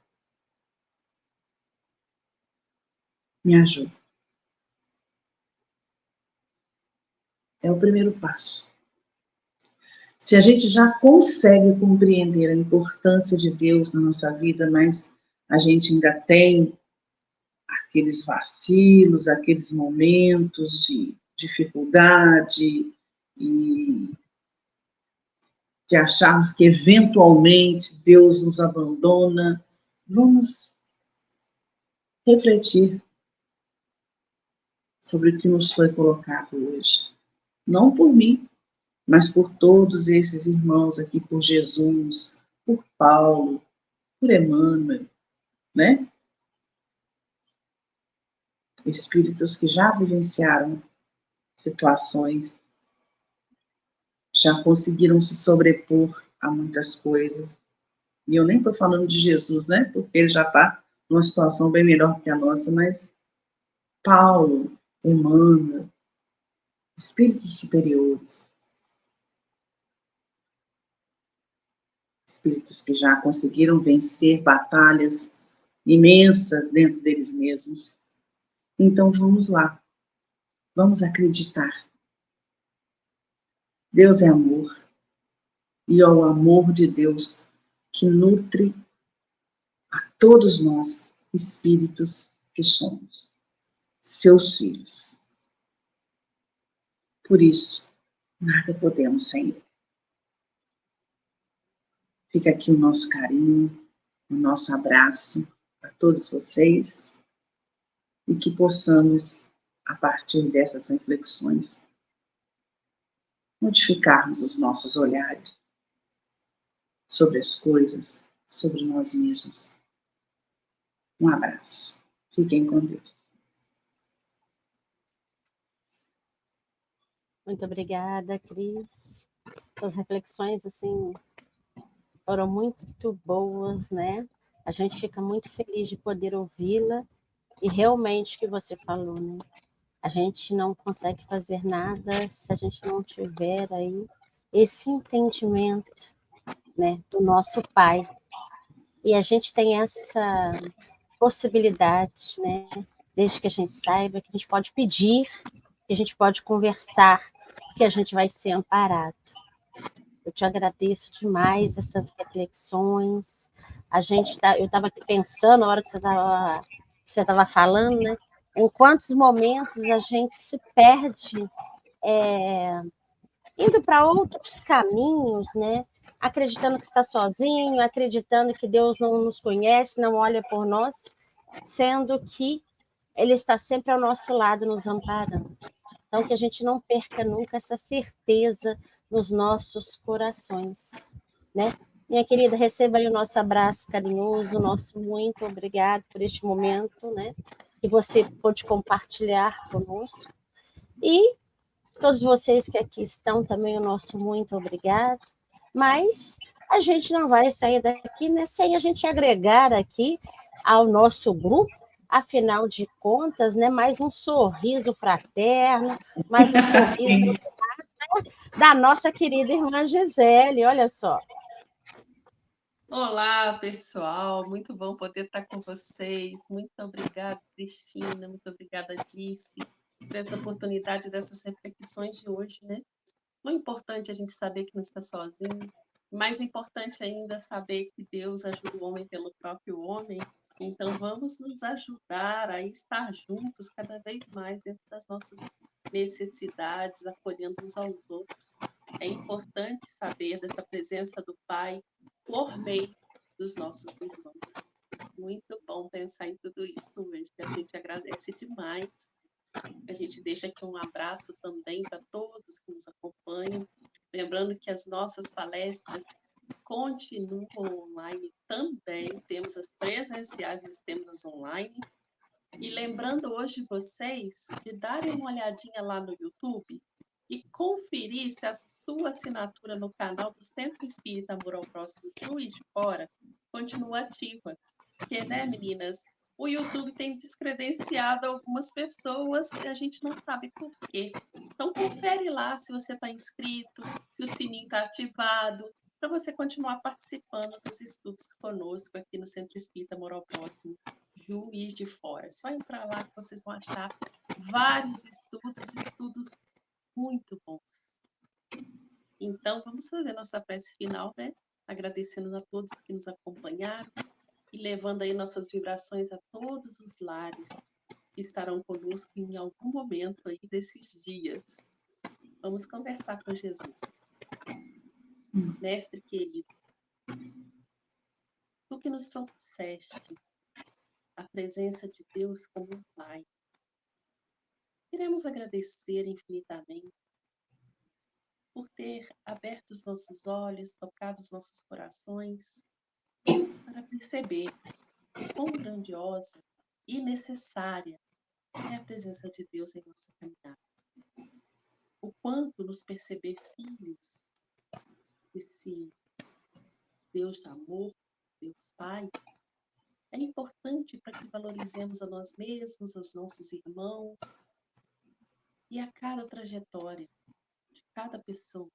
Me ajuda. É o primeiro passo. Se a gente já consegue compreender a importância de Deus na nossa vida, mas a gente ainda tem aqueles vacilos, aqueles momentos de dificuldade e de acharmos que eventualmente Deus nos abandona, vamos refletir sobre o que nos foi colocado hoje. Não por mim, mas por todos esses irmãos aqui, por Jesus, por Paulo, por Emmanuel, né? Espíritos que já vivenciaram situações, já conseguiram se sobrepor a muitas coisas. E eu nem estou falando de Jesus, né? Porque ele já está numa situação bem melhor que a nossa, mas Paulo, Emmanuel, espíritos superiores, espíritos que já conseguiram vencer batalhas imensas dentro deles mesmos. Então vamos lá, vamos acreditar. Deus é amor, e é o amor de Deus que nutre a todos nós, espíritos que somos, seus filhos. Por isso, nada podemos sem Ele. Fica aqui o nosso carinho, o nosso abraço a todos vocês e que possamos, a partir dessas reflexões, modificarmos os nossos olhares sobre as coisas, sobre nós mesmos. Um abraço. Fiquem com Deus. Muito obrigada, Cris. Suas reflexões, assim, foram muito boas, né? A gente fica muito feliz de poder ouvi-la e realmente o que você falou, né? A gente não consegue fazer nada se a gente não tiver aí esse entendimento, né, do nosso Pai. E a gente tem essa possibilidade, né, desde que a gente saiba que a gente pode pedir, que a gente pode conversar, que a gente vai ser amparado. Eu te agradeço demais essas reflexões. Eu estava aqui pensando na hora que você estava falando, né? Em quantos momentos a gente se perde indo para outros caminhos, né? Acreditando que está sozinho, acreditando que Deus não nos conhece, não olha por nós, sendo que Ele está sempre ao nosso lado, nos amparando. Então, que a gente não perca nunca essa certeza nos nossos corações, né? Minha querida, receba aí o nosso abraço carinhoso, o nosso muito obrigado por este momento, né? Que você pôde compartilhar conosco. E todos vocês que aqui estão também, o nosso muito obrigado. Mas a gente não vai sair daqui, né, sem a gente agregar aqui ao nosso grupo afinal de contas, né, mais um sorriso fraterno, mais um sorriso da nossa querida irmã Gisele, olha só. Olá, pessoal, muito bom poder estar com vocês. Muito obrigada, Cristina, muito obrigada, Dirce, por essa oportunidade dessas reflexões de hoje, né? Não é importante a gente saber que não está sozinho, mais importante ainda saber que Deus ajuda o homem pelo próprio homem. Então, vamos nos ajudar a estar juntos cada vez mais dentro das nossas necessidades, acolhendo uns aos outros. É importante saber dessa presença do Pai por meio dos nossos irmãos. Muito bom pensar em tudo isso hoje. A gente agradece demais. A gente deixa aqui um abraço também para todos que nos acompanham. Lembrando que as nossas palestras continuam online também. Temos as presenciais, mas temos as online. E lembrando hoje vocês de darem uma olhadinha lá no YouTube e conferir se a sua assinatura no canal do Centro Espírita Amor ao Próximo Juiz de Fora continua ativa. Porque, né, meninas, o YouTube tem descredenciado algumas pessoas e a gente não sabe por quê. Então, confere lá se você está inscrito, se o sininho está ativado, para você continuar participando dos estudos conosco aqui no Centro Espírita Amor ao Próximo Juiz de Fora. É só entrar lá que vocês vão achar vários estudos muito bons. Então, vamos fazer nossa prece final, né? Agradecendo a todos que nos acompanharam e levando aí nossas vibrações a todos os lares que estarão conosco em algum momento aí desses dias. Vamos conversar com Jesus. Sim. Mestre querido, tu que nos trouxeste a presença de Deus como um Pai, queremos agradecer infinitamente por ter aberto os nossos olhos, tocado os nossos corações, para percebermos o quão grandiosa e necessária é a presença de Deus em nossa caminhada. O quanto nos perceber filhos desse Deus de amor, Deus Pai, é importante para que valorizemos a nós mesmos, aos nossos irmãos e a cada trajetória de cada pessoa,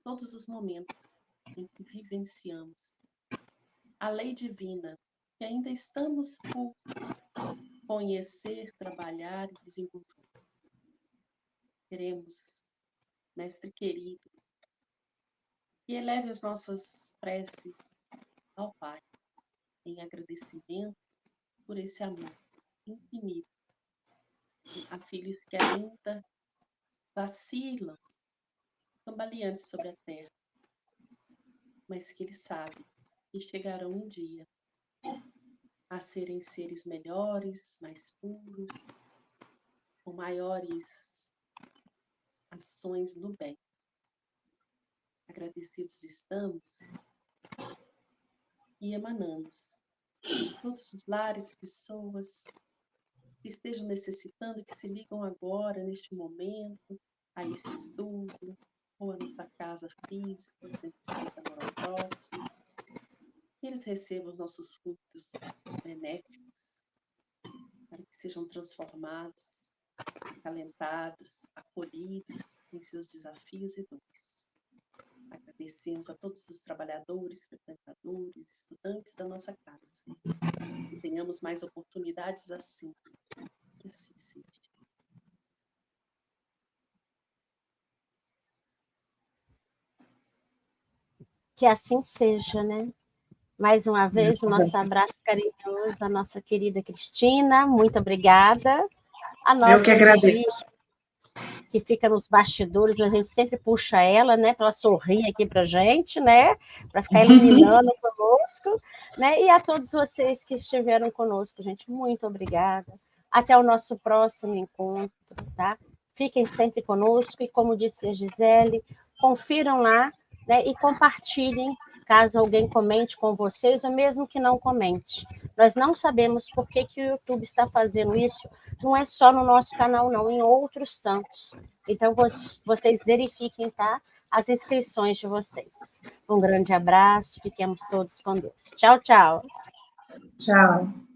todos os momentos em que vivenciamos a lei divina que ainda estamos por conhecer, trabalhar e desenvolver. Queremos, Mestre querido, que eleve as nossas preces ao Pai em agradecimento por esse amor infinito a filhos que ainda vacilam, cambaleantes sobre a terra, mas que Ele sabe que chegarão um dia a serem seres melhores, mais puros, com maiores ações no bem. Agradecidos estamos e emanamos todos os lares, pessoas que estejam necessitando, que se ligam agora, neste momento, a esse estudo, ou a nossa casa física, o Centro Espírita Amor ao Próximo, que eles recebam os nossos frutos benéficos, para que sejam transformados, acalentados, acolhidos em seus desafios e dores. Agradecemos a todos os trabalhadores, frequentadores, estudantes da nossa casa. Que tenhamos mais oportunidades assim. Que assim seja. Que assim seja, né? Mais uma vez, o nosso abraço carinhoso à nossa querida Cristina. Muito obrigada. A nossa Eu que agradeço. que fica nos bastidores, mas a gente sempre puxa ela, né, para ela sorrir aqui para a gente, né, para ficar iluminando conosco, né, e a todos vocês que estiveram conosco, gente, muito obrigada. Até o nosso próximo encontro, tá? Fiquem sempre conosco e, como disse a Gisele, confiram lá, né, e compartilhem, caso alguém comente com vocês, ou mesmo que não comente. Nós não sabemos por que o YouTube está fazendo isso, não é só no nosso canal, não, em outros tantos. Então, vocês verifiquem, tá? As inscrições de vocês. Um grande abraço, fiquemos todos com Deus. Tchau, tchau. Tchau.